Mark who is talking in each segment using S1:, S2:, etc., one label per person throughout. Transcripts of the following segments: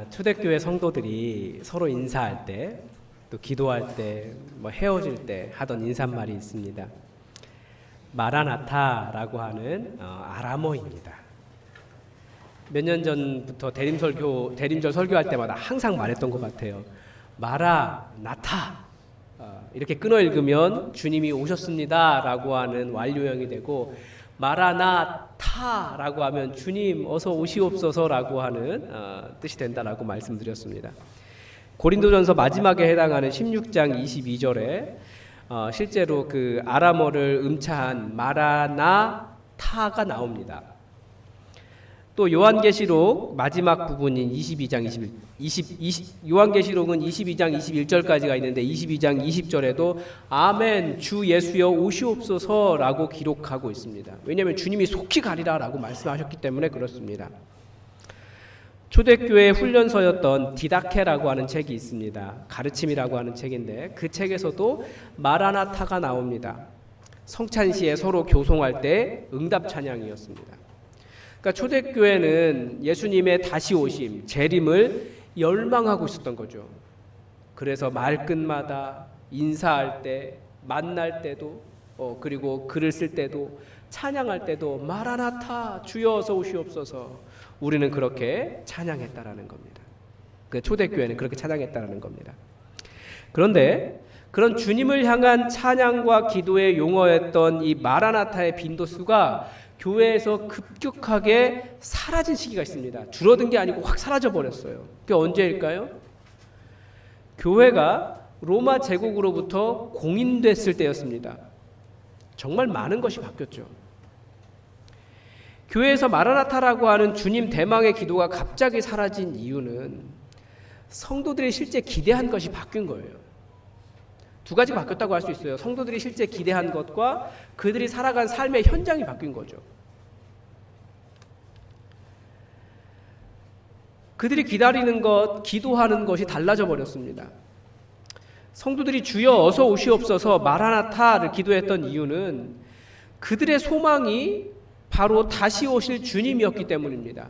S1: 초대교회 성도들이 서로 인사할 때, 또 기도할 때, 헤어질 때 하던 인사말이 있습니다. 마라나타라고 하는 아람어입니다. 몇 년 전부터 대림절 설교할 때마다 항상 말했던 것 같아요. 마라나타. 이렇게 끊어 읽으면 주님이 오셨습니다라고 하는 완료형이 되고, 마라나타라고 하면 주님 어서 오시옵소서라고 하는 뜻이 된다라고 말씀드렸습니다. 고린도전서 마지막에 해당하는 16장 22절에 실제로 그 아람어를 음차한 마라나타가 나옵니다. 또 요한계시록 마지막 부분인 22장 요한계시록은 22장 21절까지가 있는데 22장 20절에도 아멘 주 예수여 오시옵소서라고 기록하고 있습니다. 왜냐하면 주님이 속히 가리라라고 말씀하셨기 때문에 그렇습니다. 초대교회 훈련서였던 디다케라고 하는 책이 있습니다. 가르침이라고 하는 책인데 그 책에서도 마라나타가 나옵니다. 성찬시에 서로 교송할 때 응답 찬양이었습니다. 그러니까 초대교회는 예수님의 다시 오심, 재림을 열망하고 있었던 거죠. 그래서 말끝마다 인사할 때, 만날 때도, 그리고 글을 쓸 때도, 찬양할 때도 마라나타 주여 어서 오시옵소서. 우리는 그렇게 찬양했다라는 겁니다. 그 초대교회는 그렇게 찬양했다라는 겁니다. 그런데 그런 주님을 향한 찬양과 기도에 용어였던 이 마라나타의 빈도수가 교회에서 급격하게 사라진 시기가 있습니다. 줄어든 게 아니고 확 사라져 버렸어요. 그게 언제일까요? 교회가 로마 제국으로부터 공인됐을 때였습니다. 정말 많은 것이 바뀌었죠. 교회에서 마라나타라고 하는 주님 대망의 기도가 갑자기 사라진 이유는 성도들이 실제 기대한 것이 바뀐 거예요. 두 가지가 바뀌었다고 할 수 있어요. 성도들이 실제 기대한 것과 그들이 살아간 삶의 현장이 바뀐 거죠. 그들이 기다리는 것, 기도하는 것이 달라져 버렸습니다. 성도들이 주여 어서 오시옵소서 마라나타를 기도했던 이유는 그들의 소망이 바로 다시 오실 주님이었기 때문입니다.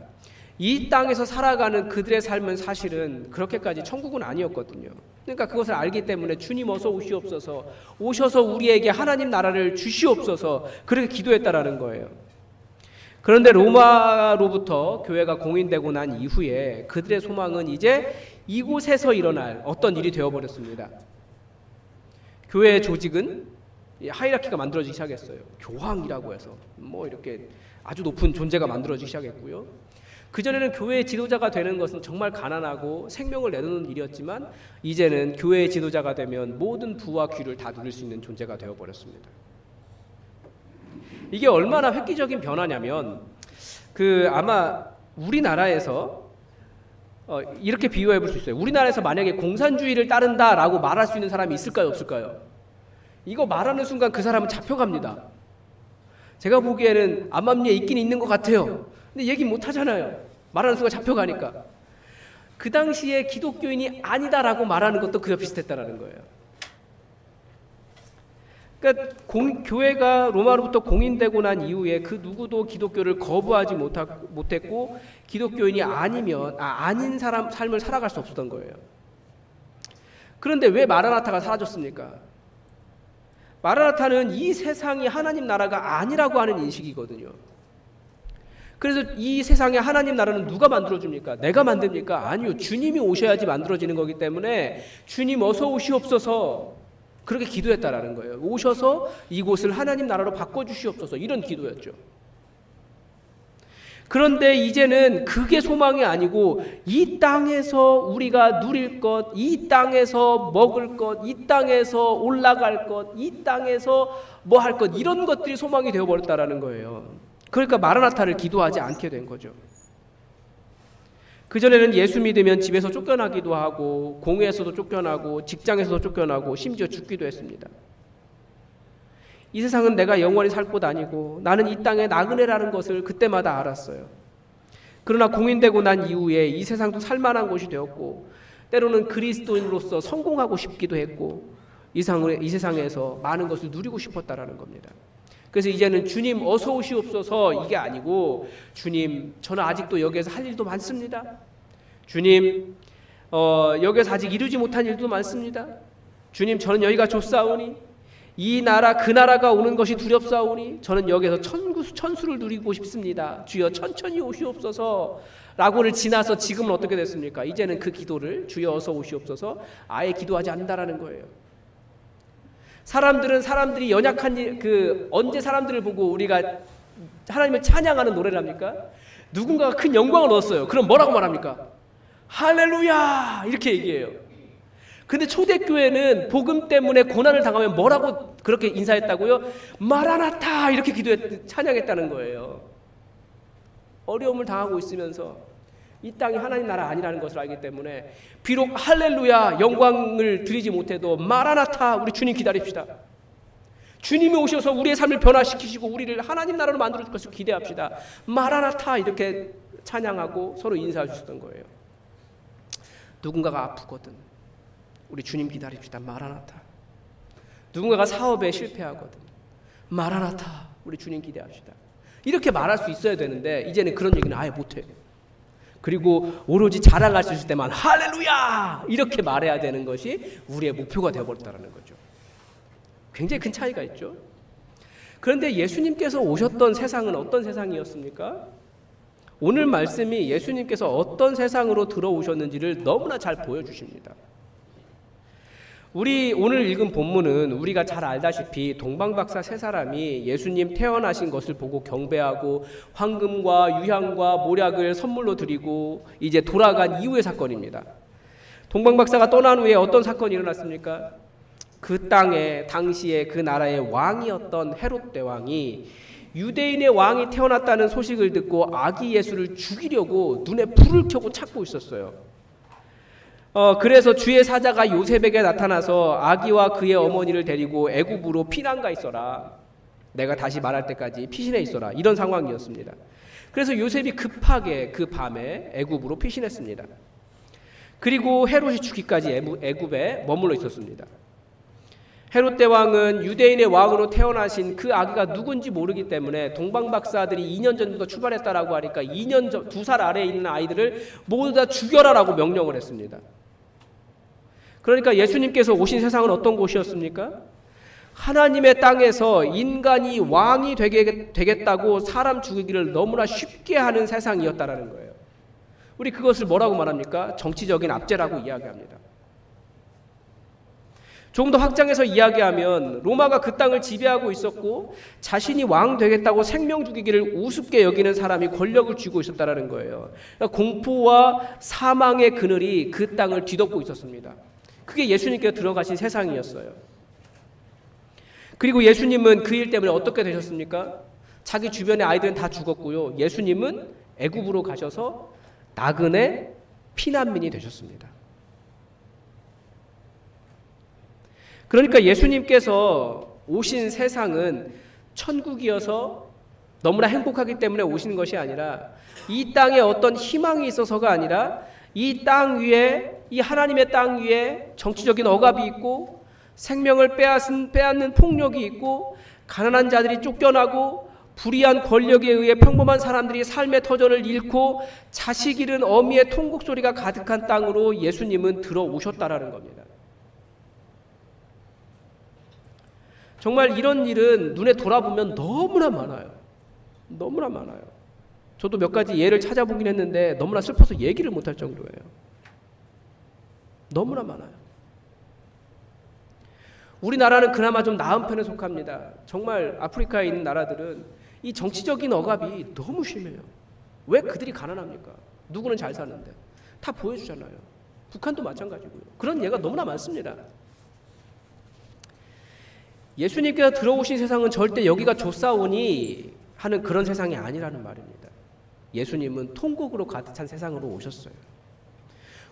S1: 이 땅에서 살아가는 그들의 삶은 사실은 그렇게까지 천국은 아니었거든요. 그러니까 그것을 알기 때문에 주님 어서 오시옵소서, 오셔서 우리에게 하나님 나라를 주시옵소서 그렇게 기도했다라는 거예요. 그런데 로마로부터 교회가 공인되고 난 이후에 그들의 소망은 이제 이곳에서 일어날 어떤 일이 되어버렸습니다. 교회의 조직은 하이라키가 만들어지기 시작했어요. 교황이라고 해서 이렇게 아주 높은 존재가 만들어지기 시작했고요. 그전에는 교회의 지도자가 되는 것은 정말 가난하고 생명을 내놓는 일이었지만 이제는 교회의 지도자가 되면 모든 부와 귀를 다 누릴 수 있는 존재가 되어버렸습니다. 이게 얼마나 획기적인 변화냐면 아마 우리나라에서 이렇게 비유해 볼 수 있어요. 우리나라에서 만약에 공산주의를 따른다라고 말할 수 있는 사람이 있을까요? 없을까요? 이거 말하는 순간 그 사람은 잡혀갑니다. 제가 보기에는 암암리에 있긴 있는 것 같아요. 근데 얘기 못 하잖아요. 말하는 순간 잡혀가니까. 그 당시에 기독교인이 아니다라고 말하는 것도 그와 비슷했다라는 거예요. 그러니까 교회가 로마로부터 공인되고 난 이후에 그 누구도 기독교를 거부하지 못했고 기독교인이 아닌 사람 삶을 살아갈 수 없었던 거예요. 그런데 왜 마라나타가 사라졌습니까? 마라나타는 이 세상이 하나님 나라가 아니라고 하는 인식이거든요. 그래서 이 세상에 하나님 나라는 누가 만들어줍니까? 내가 만듭니까? 아니요. 주님이 오셔야지 만들어지는 거기 때문에 주님 어서 오시옵소서 그렇게 기도했다라는 거예요. 오셔서 이곳을 하나님 나라로 바꿔주시옵소서 이런 기도였죠. 그런데 이제는 그게 소망이 아니고 이 땅에서 우리가 누릴 것, 이 땅에서 먹을 것, 이 땅에서 올라갈 것, 이 땅에서 뭐 할 것 이런 것들이 소망이 되어버렸다라는 거예요. 그러니까 마라나타를 기도하지 않게 된 거죠. 그전에는 예수 믿으면 집에서 쫓겨나기도 하고 공회에서도 쫓겨나고 직장에서도 쫓겨나고 심지어 죽기도 했습니다. 이 세상은 내가 영원히 살 곳 아니고 나는 이 땅의 나그네라는 것을 그때마다 알았어요. 그러나 공인되고 난 이후에 이 세상도 살만한 곳이 되었고 때로는 그리스도인으로서 성공하고 싶기도 했고 이 세상에서 많은 것을 누리고 싶었다라는 겁니다. 그래서 이제는 주님 어서 오시옵소서 이게 아니고 주님 저는 아직도 여기에서 할 일도 많습니다. 주님 여기에서 아직 이루지 못한 일도 많습니다. 주님 저는 여기가 좋사오니 이 나라 그 나라가 오는 것이 두렵사오니 저는 여기서 천수를 누리고 싶습니다. 주여 천천히 오시옵소서 라고를 지나서 지금은 어떻게 됐습니까? 이제는 그 기도를 주여 어서 오시옵소서 아예 기도하지 않는다라는 거예요. 사람들이 연약한 언제 사람들을 보고 우리가 하나님을 찬양하는 노래를 합니까? 누군가가 큰 영광을 얻었어요. 그럼 뭐라고 말합니까? 할렐루야 이렇게 얘기해요. 근데 초대교회는 복음 때문에 고난을 당하면 뭐라고 그렇게 인사했다고요? 마라나타 이렇게 찬양했다는 거예요. 어려움을 당하고 있으면서 이 땅이 하나님 나라 아니라는 것을 알기 때문에 비록 할렐루야 영광을 드리지 못해도 마라나타 우리 주님 기다립시다. 주님이 오셔서 우리의 삶을 변화시키시고 우리를 하나님 나라로 만들어 줄 것을 기대합시다. 마라나타 이렇게 찬양하고 서로 인사해 주셨던 거예요. 누군가가 아프거든 우리 주님 기다립시다. 마라나타. 누군가가 사업에 실패하거든 마라나타 우리 주님 기대합시다. 이렇게 말할 수 있어야 되는데 이제는 그런 얘기는 아예 못해요. 그리고 오로지 자랑할 수 있을 때만 할렐루야 이렇게 말해야 되는 것이 우리의 목표가 되어버렸다는 거죠. 굉장히 큰 차이가 있죠. 그런데 예수님께서 오셨던 세상은 어떤 세상이었습니까? 오늘 말씀이 예수님께서 어떤 세상으로 들어오셨는지를 너무나 잘 보여주십니다. 우리 오늘 읽은 본문은 우리가 잘 알다시피 동방박사 세 사람이 예수님 태어나신 것을 보고 경배하고 황금과 유향과 모략을 선물로 드리고 이제 돌아간 이후의 사건입니다. 동방박사가 떠난 후에 어떤 사건이 일어났습니까? 그 땅에 당시에 그 나라의 왕이었던 헤롯 대왕이 유대인의 왕이 태어났다는 소식을 듣고 아기 예수를 죽이려고 눈에 불을 켜고 찾고 있었어요. 그래서 주의 사자가 요셉에게 나타나서 아기와 그의 어머니를 데리고 애굽으로 피난가 있어라. 내가 다시 말할 때까지 피신해 있어라. 이런 상황이었습니다. 그래서 요셉이 급하게 그 밤에 애굽으로 피신했습니다. 그리고 헤롯이 죽기까지 애굽에 머물러 있었습니다. 헤롯 대왕은 유대인의 왕으로 태어나신 그 아기가 누군지 모르기 때문에 동방박사들이 2년 전부터 출발했다라고 하니까 2년 전 2살 아래에 있는 아이들을 모두 다 죽여라라고 명령을 했습니다. 그러니까 예수님께서 오신 세상은 어떤 곳이었습니까? 하나님의 땅에서 인간이 왕이 되겠다고 사람 죽이기를 너무나 쉽게 하는 세상이었다라는 거예요. 우리 그것을 뭐라고 말합니까? 정치적인 압제라고 이야기합니다. 조금 더 확장해서 이야기하면 로마가 그 땅을 지배하고 있었고 자신이 왕 되겠다고 생명 죽이기를 우습게 여기는 사람이 권력을 쥐고 있었다라는 거예요. 그러니까 공포와 사망의 그늘이 그 땅을 뒤덮고 있었습니다. 그게 예수님께서 들어가신 세상이었어요. 그리고 예수님은 그 일 때문에 어떻게 되셨습니까? 자기 주변의 아이들은 다 죽었고요. 예수님은 애굽으로 가셔서 나그네 피난민이 되셨습니다. 그러니까 예수님께서 오신 세상은 천국이어서 너무나 행복하기 때문에 오시는 것이 아니라 이 땅에 어떤 희망이 있어서가 아니라 이 땅 위에 이 하나님의 땅 위에 정치적인 억압이 있고 생명을 빼앗는 폭력이 있고 가난한 자들이 쫓겨나고 불의한 권력에 의해 평범한 사람들이 삶의 터전을 잃고 자식 잃은 어미의 통곡 소리가 가득한 땅으로 예수님은 들어오셨다라는 겁니다. 정말 이런 일은 눈에 돌아보면 너무나 많아요. 너무나 많아요. 저도 몇 가지 예를 찾아보긴 했는데 너무나 슬퍼서 얘기를 못할 정도예요. 너무나 많아요. 우리나라는 그나마 좀 나은 편에 속합니다. 정말 아프리카에 있는 나라들은 이 정치적인 억압이 너무 심해요. 왜 그들이 가난합니까? 누구는 잘 사는데. 다 보여주잖아요. 북한도 마찬가지고요. 그런 예가 너무나 많습니다. 예수님께서 들어오신 세상은 절대 여기가 좋사오니 하는 그런 세상이 아니라는 말입니다. 예수님은 통곡으로 가득 찬 세상으로 오셨어요.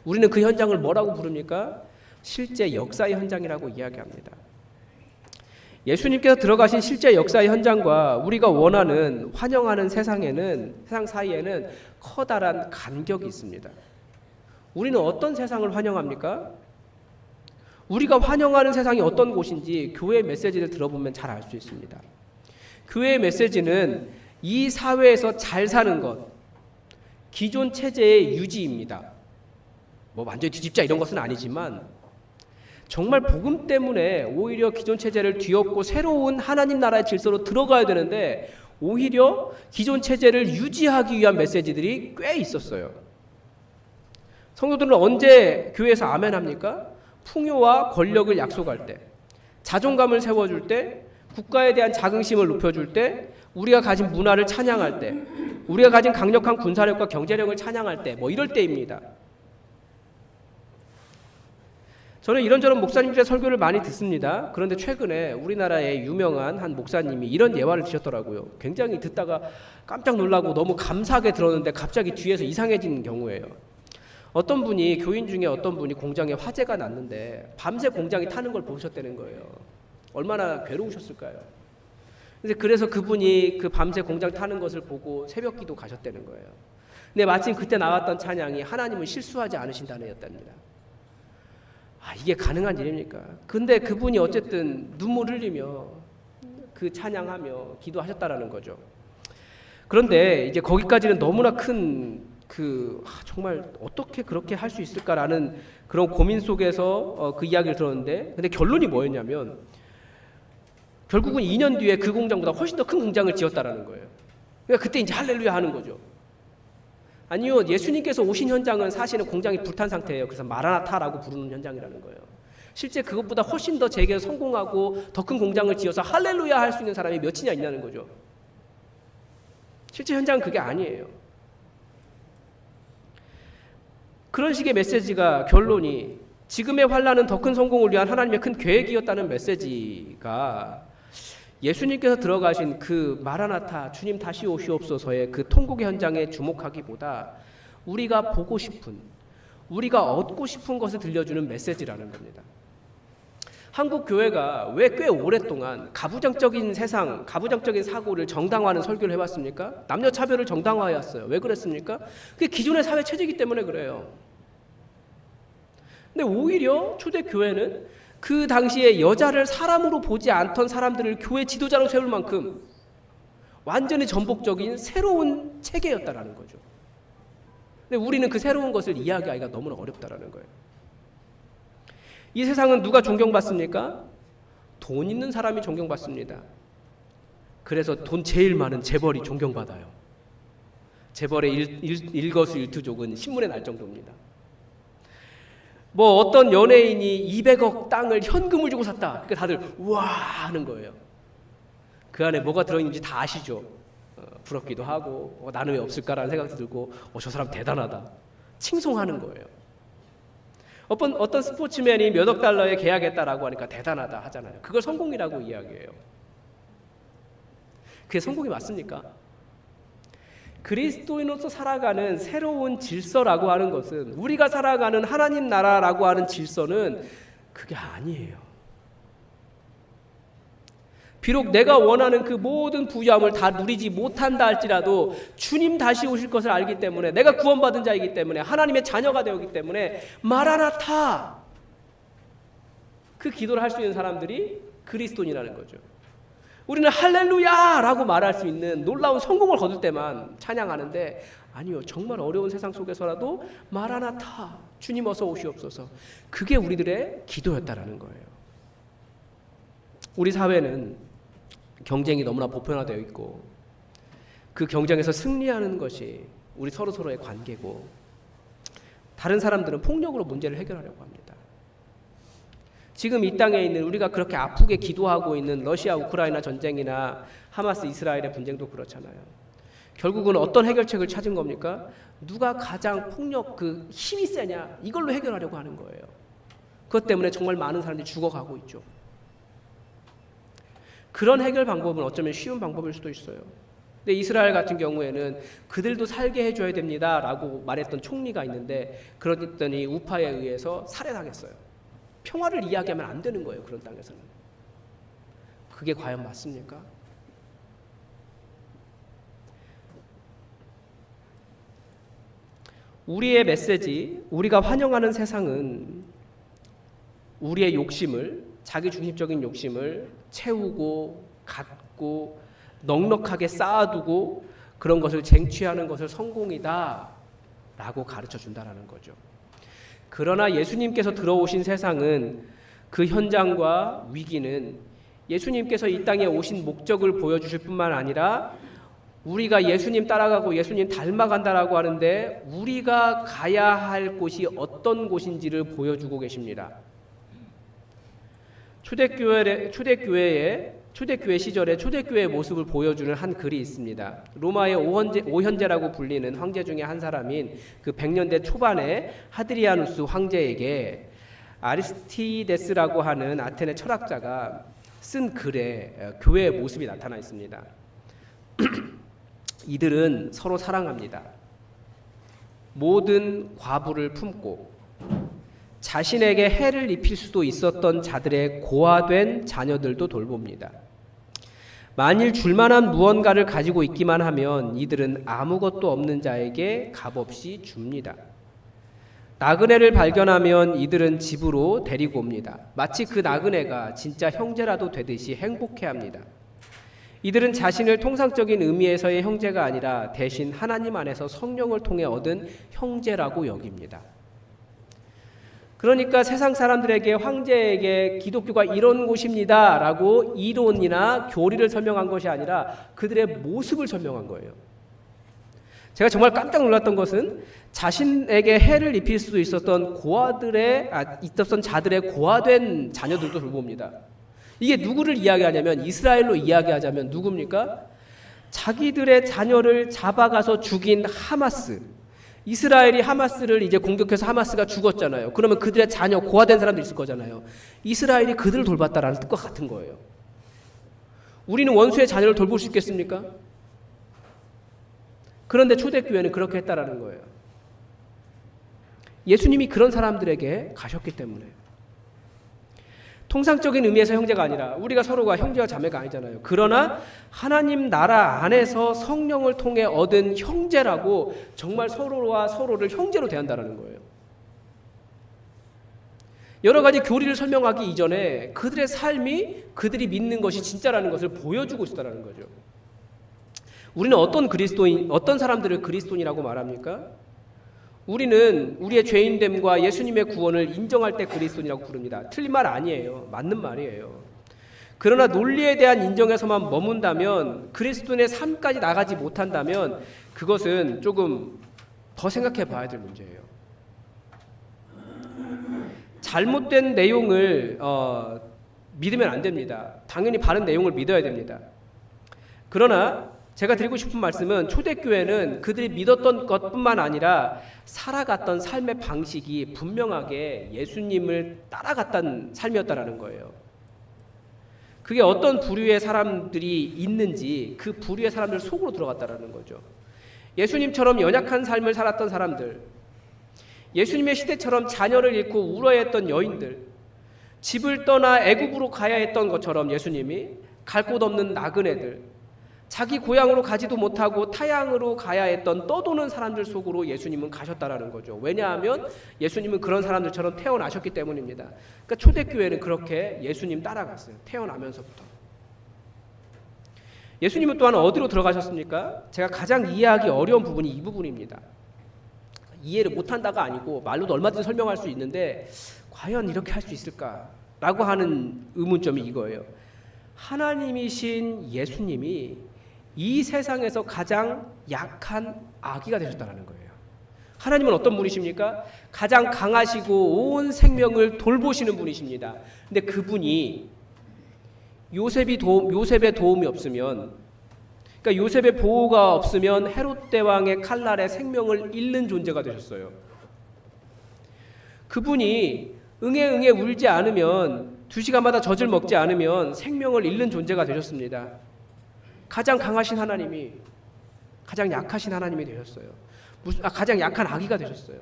S1: 우리는 그 현장을 뭐라고 부릅니까? 실제 역사의 현장이라고 이야기합니다. 예수님께서 들어가신 실제 역사의 현장과 우리가 원하는 환영하는 세상 사이에는 커다란 간격이 있습니다. 우리는 어떤 세상을 환영합니까? 우리가 환영하는 세상이 어떤 곳인지 교회 메시지를 들어보면 잘 알 수 있습니다. 교회의 메시지는 이 사회에서 잘 사는 것, 기존 체제의 유지입니다. 뭐 완전히 뒤집자 이런 것은 아니지만 정말 복음 때문에 오히려 기존 체제를 뒤엎고 새로운 하나님 나라의 질서로 들어가야 되는데 오히려 기존 체제를 유지하기 위한 메시지들이 꽤 있었어요. 성도들은 언제 교회에서 아멘 합니까? 풍요와 권력을 약속할 때, 자존감을 세워줄 때, 국가에 대한 자긍심을 높여줄 때, 우리가 가진 문화를 찬양할 때, 우리가 가진 강력한 군사력과 경제력을 찬양할 때, 뭐 이럴 때입니다. 저는 이런저런 목사님들의 설교를 많이 듣습니다. 그런데 최근에 우리나라의 유명한 한 목사님이 이런 예화를 드셨더라고요. 굉장히 듣다가 깜짝 놀라고 너무 감사하게 들었는데 갑자기 뒤에서 이상해지는 경우예요. 어떤 분이, 교인 중에 어떤 분이 공장에 화재가 났는데 밤새 공장이 타는 걸 보셨다는 거예요. 얼마나 괴로우셨을까요? 그래서 그분이 그 밤새 공장 타는 것을 보고 새벽 기도 가셨다는 거예요. 근데 마침 그때 나왔던 찬양이 하나님은 실수하지 않으신다는 였답니다. 이게 가능한 일입니까? 근데 그분이 어쨌든 눈물 흘리며 그 찬양하며 기도하셨다라는 거죠. 그런데 이제 거기까지는 너무나 큰 정말 어떻게 그렇게 할 수 있을까라는 그런 고민 속에서 그 이야기를 들었는데, 근데 결론이 뭐였냐면 결국은 2년 뒤에 그 공장보다 훨씬 더 큰 공장을 지었다라는 거예요. 그러니까 그때 이제 할렐루야 하는 거죠. 아니요, 예수님께서 오신 현장은 사실은 공장이 불탄 상태예요. 그래서 마라나타라고 부르는 현장이라는 거예요. 실제 그것보다 훨씬 더 재개에 성공하고 더 큰 공장을 지어서 할렐루야 할 수 있는 사람이 몇이나 있냐는 거죠. 실제 현장은 그게 아니에요. 그런 식의 메시지가, 결론이 지금의 환란은 더 큰 성공을 위한 하나님의 큰 계획이었다는 메시지가 예수님께서 들어가신 그 마라나타, 주님 다시 오시옵소서의 그 통곡의 현장에 주목하기보다 우리가 보고 싶은, 우리가 얻고 싶은 것을 들려주는 메시지라는 겁니다. 한국 교회가 왜 꽤 오랫동안 가부장적인 세상, 가부장적인 사고를 정당화하는 설교를 해왔습니까? 남녀 차별을 정당화해왔어요. 왜 그랬습니까? 그게 기존의 사회 체제이기 때문에 그래요. 근데 오히려 초대 교회는 그 당시에 여자를 사람으로 보지 않던 사람들을 교회 지도자로 세울 만큼 완전히 전복적인 새로운 체계였다라는 거죠. 근데 우리는 그 새로운 것을 이야기하기가 너무나 어렵다라는 거예요. 이 세상은 누가 존경받습니까? 돈 있는 사람이 존경받습니다. 그래서 돈 제일 많은 재벌이 존경받아요. 재벌의 일거수일투족은 신문에 날 정도입니다. 뭐 어떤 연예인이 200억 땅을 현금을 주고 샀다. 그러니까 다들 우와 하는 거예요. 그 안에 뭐가 들어있는지 다 아시죠? 부럽기도 하고 나는 왜 없을까라는 생각도 들고 저 사람 대단하다. 칭송하는 거예요. 어떤 스포츠맨이 몇억 달러에 계약했다라고 하니까 대단하다 하잖아요. 그걸 성공이라고 이야기해요. 그게 성공이 맞습니까? 그리스도인으로서 살아가는 새로운 질서라고 하는 것은, 우리가 살아가는 하나님 나라라고 하는 질서는 그게 아니에요. 비록 내가 원하는 그 모든 부유함을 다 누리지 못한다 할지라도 주님 다시 오실 것을 알기 때문에, 내가 구원받은 자이기 때문에, 하나님의 자녀가 되었기 때문에 마라나타, 그 기도를 할 수 있는 사람들이 그리스도인이라는 거죠. 우리는 할렐루야라고 말할 수 있는 놀라운 성공을 거둘 때만 찬양하는데, 아니요, 정말 어려운 세상 속에서라도 마라나타, 주님 어서 오시옵소서, 그게 우리들의 기도였다라는 거예요. 우리 사회는 경쟁이 너무나 보편화되어 있고 그 경쟁에서 승리하는 것이 우리 서로의 관계고, 다른 사람들은 폭력으로 문제를 해결하려고 합니다. 지금 이 땅에 있는, 우리가 그렇게 아프게 기도하고 있는 러시아 우크라이나 전쟁이나 하마스 이스라엘의 분쟁도 그렇잖아요. 결국은 어떤 해결책을 찾은 겁니까? 누가 가장 폭력 힘이 세냐, 이걸로 해결하려고 하는 거예요. 그것 때문에 정말 많은 사람들이 죽어가고 있죠. 그런 해결 방법은 어쩌면 쉬운 방법일 수도 있어요. 근데 이스라엘 같은 경우에는 그들도 살게 해줘야 됩니다 라고 말했던 총리가 있는데, 그랬더니 우파에 의해서 살해당했어요. 평화를 이야기하면 안 되는 거예요. 그런 땅에서는. 그게 과연 맞습니까? 우리의 메시지, 우리가 환영하는 세상은 우리의 욕심을, 자기 중심적인 욕심을 채우고 갖고 넉넉하게 쌓아두고 그런 것을 쟁취하는 것을 성공이다 라고 가르쳐 준다라는 거죠. 그러나 예수님께서 들어오신 세상은 그 현장과 위기는 예수님께서 이 땅에 오신 목적을 보여주실 뿐만 아니라 우리가 예수님 따라가고 예수님 닮아간다라고 하는데 우리가 가야 할 곳이 어떤 곳인지를 보여주고 계십니다. 초대교회 시절에 초대교회의 모습을 보여주는 한 글이 있습니다. 로마의 오현제라고 불리는 황제 중에 한 사람인 그 100년대 초반에 하드리아누스 황제에게 아리스티데스라고 하는 아테네 철학자가 쓴 글에 교회의 모습이 나타나 있습니다. 이들은 서로 사랑합니다. 모든 과부를 품고 자신에게 해를 입힐 수도 있었던 자들의 고아된 자녀들도 돌봅니다. 만일 줄만한 무언가를 가지고 있기만 하면 이들은 아무것도 없는 자에게 값없이 줍니다. 나그네를 발견하면 이들은 집으로 데리고 옵니다. 마치 그 나그네가 진짜 형제라도 되듯이 행복해합니다. 이들은 자신을 통상적인 의미에서의 형제가 아니라 대신 하나님 안에서 성령을 통해 얻은 형제라고 여깁니다. 그러니까 세상 사람들에게 황제에게 기독교가 이런 곳입니다 라고 이론이나 교리를 설명한 것이 아니라 그들의 모습을 설명한 거예요. 제가 정말 깜짝 놀랐던 것은 자신에게 해를 입힐 수도 있었던 있었던 자들의 고아된 자녀들도 돌봅니다. 이게 누구를 이야기하냐면 이스라엘로 이야기하자면 누굽니까? 자기들의 자녀를 잡아가서 죽인 하마스. 이스라엘이 하마스를 이제 공격해서 하마스가 죽었잖아요. 그러면 그들의 자녀 고아된 사람들이 있을 거잖아요. 이스라엘이 그들을 돌봤다라는 뜻과 같은 거예요. 우리는 원수의 자녀를 돌볼 수 있겠습니까? 그런데 초대교회는 그렇게 했다라는 거예요. 예수님이 그런 사람들에게 가셨기 때문에. 통상적인 의미에서 형제가 아니라 우리가 서로가 형제와 자매가 아니잖아요. 그러나 하나님 나라 안에서 성령을 통해 얻은 형제라고 정말 서로와 서로를 형제로 대한다는 거예요. 여러 가지 교리를 설명하기 이전에 그들의 삶이 그들이 믿는 것이 진짜라는 것을 보여주고 있다는 거죠. 우리는 어떤 사람들을 그리스도인이라고 말합니까? 우리는 우리의 죄인됨과 예수님의 구원을 인정할 때 그리스도인이라고 부릅니다. 틀린 말 아니에요. 맞는 말이에요. 그러나 논리에 대한 인정에서만 머문다면 그리스도인의 삶까지 나가지 못한다면 그것은 조금 더 생각해 봐야 될 문제예요. 잘못된 내용을 믿으면 안 됩니다. 당연히 바른 내용을 믿어야 됩니다. 그러나 제가 드리고 싶은 말씀은 초대교회는 그들이 믿었던 것뿐만 아니라 살아갔던 삶의 방식이 분명하게 예수님을 따라갔던 삶이었다라는 거예요. 그게 어떤 부류의 사람들이 있는지 그 부류의 사람들 속으로 들어갔다라는 거죠. 예수님처럼 연약한 삶을 살았던 사람들, 예수님의 시대처럼 자녀를 잃고 울어했던 여인들, 집을 떠나 애굽으로 가야 했던 것처럼 예수님이 갈 곳 없는 나그네들, 자기 고향으로 가지도 못하고 타향으로 가야 했던 떠도는 사람들 속으로 예수님은 가셨다라는 거죠. 왜냐하면 예수님은 그런 사람들처럼 태어나셨기 때문입니다. 그러니까 초대교회는 그렇게 예수님 따라갔어요. 태어나면서부터. 예수님은 또한 어디로 들어가셨습니까? 제가 가장 이해하기 어려운 부분이 이 부분입니다. 이해를 못한다가 아니고 말로도 얼마든지 설명할 수 있는데 과연 이렇게 할 수 있을까라고 하는 의문점이 이거예요. 하나님이신 예수님이 이 세상에서 가장 약한 아기가 되셨다는 거예요. 하나님은 어떤 분이십니까? 가장 강하시고 온 생명을 돌보시는 분이십니다. 근데 그분이 요셉의 도움이 없으면, 그러니까 요셉의 보호가 없으면 헤롯 대왕의 칼날에 생명을 잃는 존재가 되셨어요. 그분이 응애 울지 않으면 2시간마다 젖을 먹지 않으면 생명을 잃는 존재가 되셨습니다. 가장 강하신 하나님이 가장 약하신 하나님이 되셨어요. 가장 약한 아기가 되셨어요.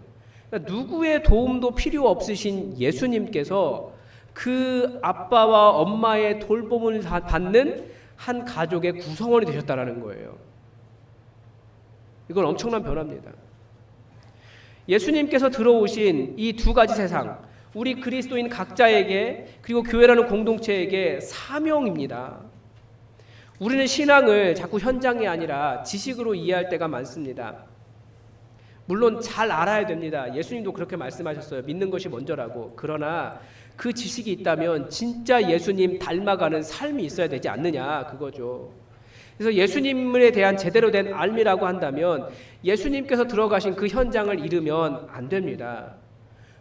S1: 그러니까 누구의 도움도 필요 없으신 예수님께서 그 아빠와 엄마의 돌봄을 받는 한 가족의 구성원이 되셨다라는 거예요. 이건 엄청난 변화입니다. 예수님께서 들어오신 이 두 가지 세상, 우리 그리스도인 각자에게 그리고 교회라는 공동체에게 사명입니다. 우리는 신앙을 자꾸 현장이 아니라 지식으로 이해할 때가 많습니다. 물론 잘 알아야 됩니다. 예수님도 그렇게 말씀하셨어요. 믿는 것이 먼저라고. 그러나 그 지식이 있다면 진짜 예수님 닮아가는 삶이 있어야 되지 않느냐, 그거죠. 그래서 예수님에 대한 제대로 된 알미라고 한다면 예수님께서 들어가신 그 현장을 잃으면 안 됩니다.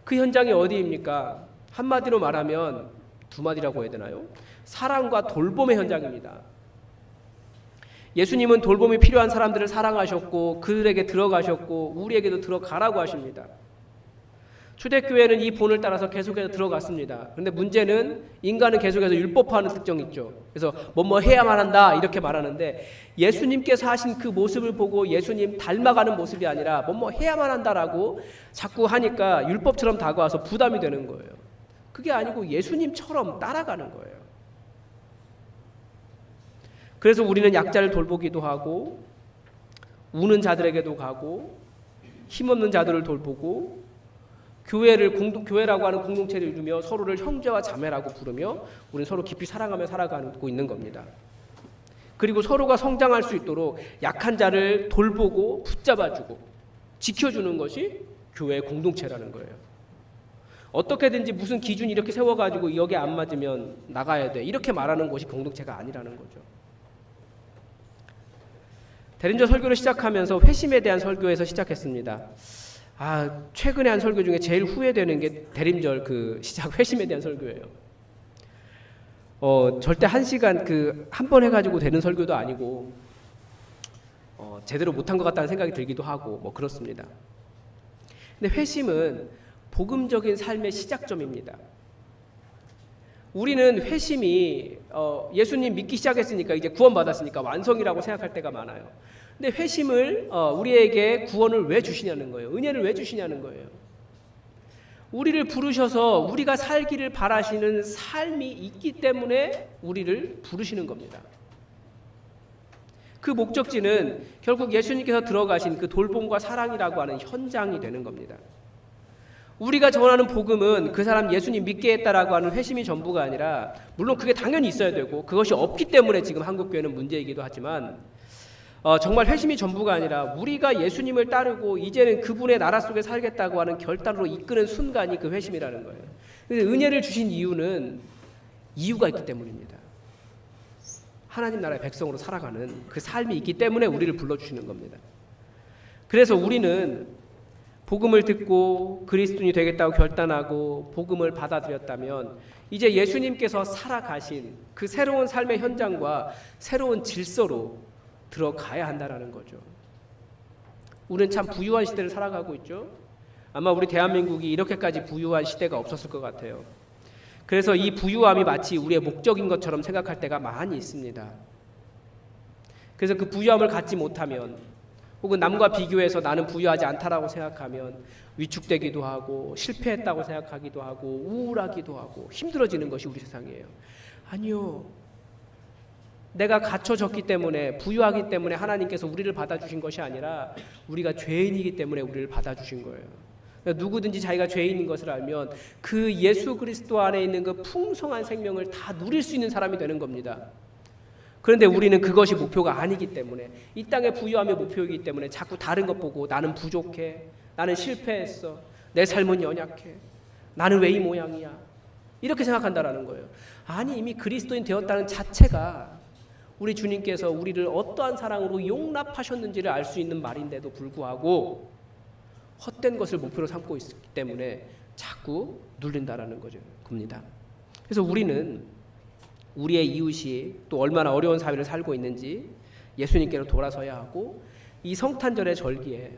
S1: 그 현장이 어디입니까? 한마디로 말하면 두 마디라고 해야 되나요? 사랑과 돌봄의 현장입니다. 예수님은 돌봄이 필요한 사람들을 사랑하셨고 그들에게 들어가셨고 우리에게도 들어가라고 하십니다. 초대교회는 이 본을 따라서 계속해서 들어갔습니다. 그런데 문제는 인간은 계속해서 율법화하는 특징이 있죠. 그래서 뭐뭐 해야만 한다 이렇게 말하는데 예수님께서 하신 그 모습을 보고 예수님 닮아가는 모습이 아니라 뭐뭐 해야만 한다라고 자꾸 하니까 율법처럼 다가와서 부담이 되는 거예요. 그게 아니고 예수님처럼 따라가는 거예요. 그래서 우리는 약자를 돌보기도 하고 우는 자들에게도 가고 힘없는 자들을 돌보고 교회라고 하는 공동체를 이루며 서로를 형제와 자매라고 부르며 우리는 서로 깊이 사랑하며 살아가고 있는 겁니다. 그리고 서로가 성장할 수 있도록 약한 자를 돌보고 붙잡아주고 지켜주는 것이 교회의 공동체라는 거예요. 어떻게든지 무슨 기준 이렇게 세워가지고 여기 안 맞으면 나가야 돼 이렇게 말하는 것이 공동체가 아니라는 거죠. 대림절 설교를 시작하면서 회심에 대한 설교에서 시작했습니다. 최근에 한 설교 중에 제일 후회되는 게 대림절 그 시작 회심에 대한 설교예요. 절대 1시간 한 번 해가지고 되는 설교도 아니고 제대로 못한 것 같다는 생각이 들기도 하고 뭐 그렇습니다. 근데 회심은 복음적인 삶의 시작점입니다. 우리는 회심이 예수님 믿기 시작했으니까 이제 구원받았으니까 완성이라고 생각할 때가 많아요. 근데 회심을 우리에게 구원을 왜 주시냐는 거예요. 은혜를 왜 주시냐는 거예요. 우리를 부르셔서 우리가 살기를 바라시는 삶이 있기 때문에 우리를 부르시는 겁니다. 그 목적지는 결국 예수님께서 들어가신 그 돌봄과 사랑이라고 하는 현장이 되는 겁니다. 우리가 전하는 복음은 그 사람 예수님 믿게 했다라고 하는 회심이 전부가 아니라 물론 그게 당연히 있어야 되고 그것이 없기 때문에 지금 한국교회는 문제이기도 하지만 정말 회심이 전부가 아니라 우리가 예수님을 따르고 이제는 그분의 나라 속에 살겠다고 하는 결단으로 이끄는 순간이 그 회심이라는 거예요. 그래서 은혜를 주신 이유는 이유가 있기 때문입니다. 하나님 나라의 백성으로 살아가는 그 삶이 있기 때문에 우리를 불러주시는 겁니다. 그래서 우리는 복음을 듣고 그리스도인이 되겠다고 결단하고 복음을 받아들였다면 이제 예수님께서 살아가신 그 새로운 삶의 현장과 새로운 질서로 들어가야 한다는 거죠. 우리는 참 부유한 시대를 살아가고 있죠. 아마 우리 대한민국이 이렇게까지 부유한 시대가 없었을 것 같아요. 그래서 이 부유함이 마치 우리의 목적인 것처럼 생각할 때가 많이 있습니다. 그래서 그 부유함을 갖지 못하면 혹은 남과 비교해서 나는 부유하지 않다라고 생각하면 위축되기도 하고 실패했다고 생각하기도 하고 우울하기도 하고 힘들어지는 것이 우리 세상이에요. 아니요. 내가 갖춰졌기 때문에 부유하기 때문에 하나님께서 우리를 받아주신 것이 아니라 우리가 죄인이기 때문에 우리를 받아주신 거예요. 그러니까 누구든지 자기가 죄인인 것을 알면 그 예수 그리스도 안에 있는 그 풍성한 생명을 다 누릴 수 있는 사람이 되는 겁니다. 그런데 우리는 그것이 목표가 아니기 때문에 이 땅의 부유함이 목표이기 때문에 자꾸 다른 것 보고 나는 부족해, 나는 실패했어, 내 삶은 연약해, 나는 왜 이 모양이야 이렇게 생각한다라는 거예요. 아니 이미 그리스도인 되었다는 자체가 우리 주님께서 우리를 어떠한 사랑으로 용납하셨는지를 알 수 있는 말인데도 불구하고 헛된 것을 목표로 삼고 있기 때문에 자꾸 눌린다라는 겁니다. 그래서 우리는 우리의 이웃이 또 얼마나 어려운 사회를 살고 있는지 예수님께로 돌아서야 하고 이 성탄절의 절기에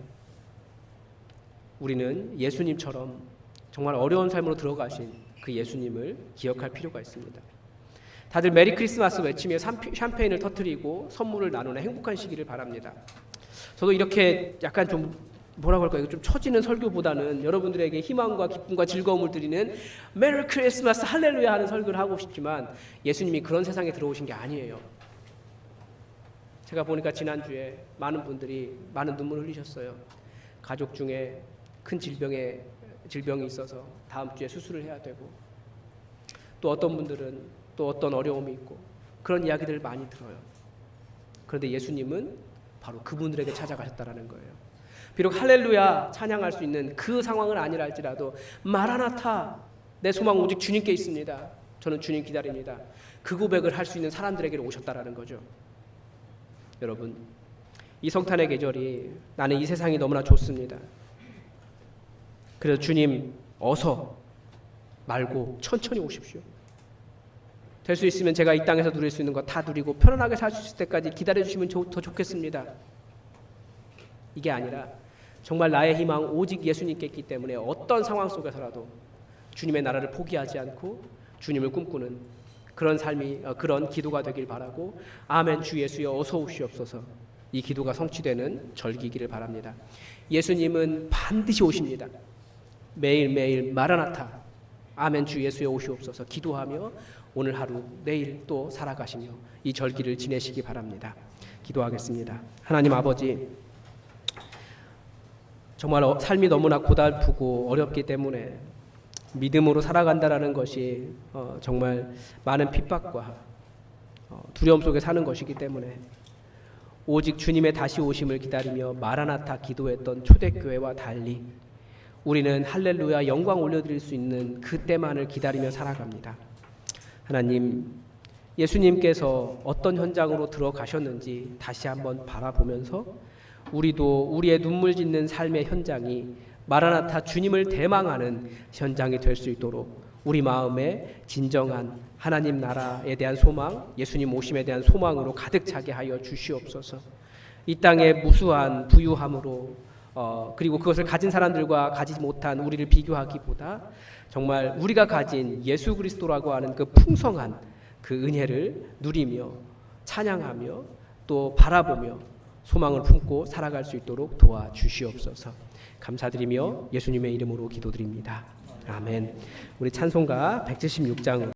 S1: 우리는 예수님처럼 정말 어려운 삶으로 들어가신 그 예수님을 기억할 필요가 있습니다. 다들 메리 크리스마스 외치며 샴페인을 터뜨리고 선물을 나누는 행복한 시기를 바랍니다. 저도 이렇게 약간 좀 뭐라고 할까요? 좀 처지는 설교보다는 여러분들에게 희망과 기쁨과 즐거움을 드리는 메리 크리스마스 할렐루야 하는 설교를 하고 싶지만 예수님이 그런 세상에 들어오신 게 아니에요. 제가 보니까 지난주에 많은 분들이 많은 눈물을 흘리셨어요. 가족 중에 큰 질병이 있어서 다음 주에 수술을 해야 되고 또 어떤 분들은 또 어떤 어려움이 있고 그런 이야기들을 많이 들어요. 그런데 예수님은 바로 그분들에게 찾아가셨다라는 거예요. 비록 할렐루야 찬양할 수 있는 그 상황은 아니라 할지라도 마라나타, 내 소망 오직 주님께 있습니다. 저는 주님 기다립니다. 그 고백을 할 수 있는 사람들에게로 오셨다라는 거죠. 여러분, 이 성탄의 계절이 나는 이 세상이 너무나 좋습니다. 그래서 주님 어서 말고 천천히 오십시오. 될 수 있으면 제가 이 땅에서 누릴 수 있는 거 다 누리고 편안하게 살 수 있을 때까지 기다려주시면 더 좋겠습니다. 이게 아니라 정말 나의 희망 오직 예수님께 있기 때문에 어떤 상황 속에서라도 주님의 나라를 포기하지 않고 주님을 꿈꾸는 그런 삶이, 그런 기도가 되길 바라고, 아멘 주 예수여 어서 오시옵소서, 이 기도가 성취되는 절기이기를 바랍니다. 예수님은 반드시 오십니다. 매일매일 마라나타, 아멘 주 예수여 오시옵소서 기도하며 오늘 하루 내일 또 살아가시며 이 절기를 지내시기 바랍니다. 기도하겠습니다. 하나님 아버지, 정말 삶이 너무나 고달프고 어렵기 때문에 믿음으로 살아간다라는 것이 정말 많은 핍박과 두려움 속에 사는 것이기 때문에 오직 주님의 다시 오심을 기다리며 마라나타 기도했던 초대교회와 달리 우리는 할렐루야 영광 올려드릴 수 있는 그때만을 기다리며 살아갑니다. 하나님, 예수님께서 어떤 현장으로 들어가셨는지 다시 한번 바라보면서 우리도 우리의 눈물 짓는 삶의 현장이 마라나타 주님을 대망하는 현장이 될 수 있도록 우리 마음에 진정한 하나님 나라에 대한 소망, 예수님 오심에 대한 소망으로 가득 차게 하여 주시옵소서. 이 땅의 무수한 부유함으로 그리고 그것을 가진 사람들과 가지지 못한 우리를 비교하기보다 정말 우리가 가진 예수 그리스도라고 하는 그 풍성한 그 은혜를 누리며 찬양하며 또 바라보며 소망을 품고 살아갈 수 있도록 도와주시옵소서. 감사드리며 예수님의 이름으로 기도드립니다. 아멘. 우리 찬송가 176장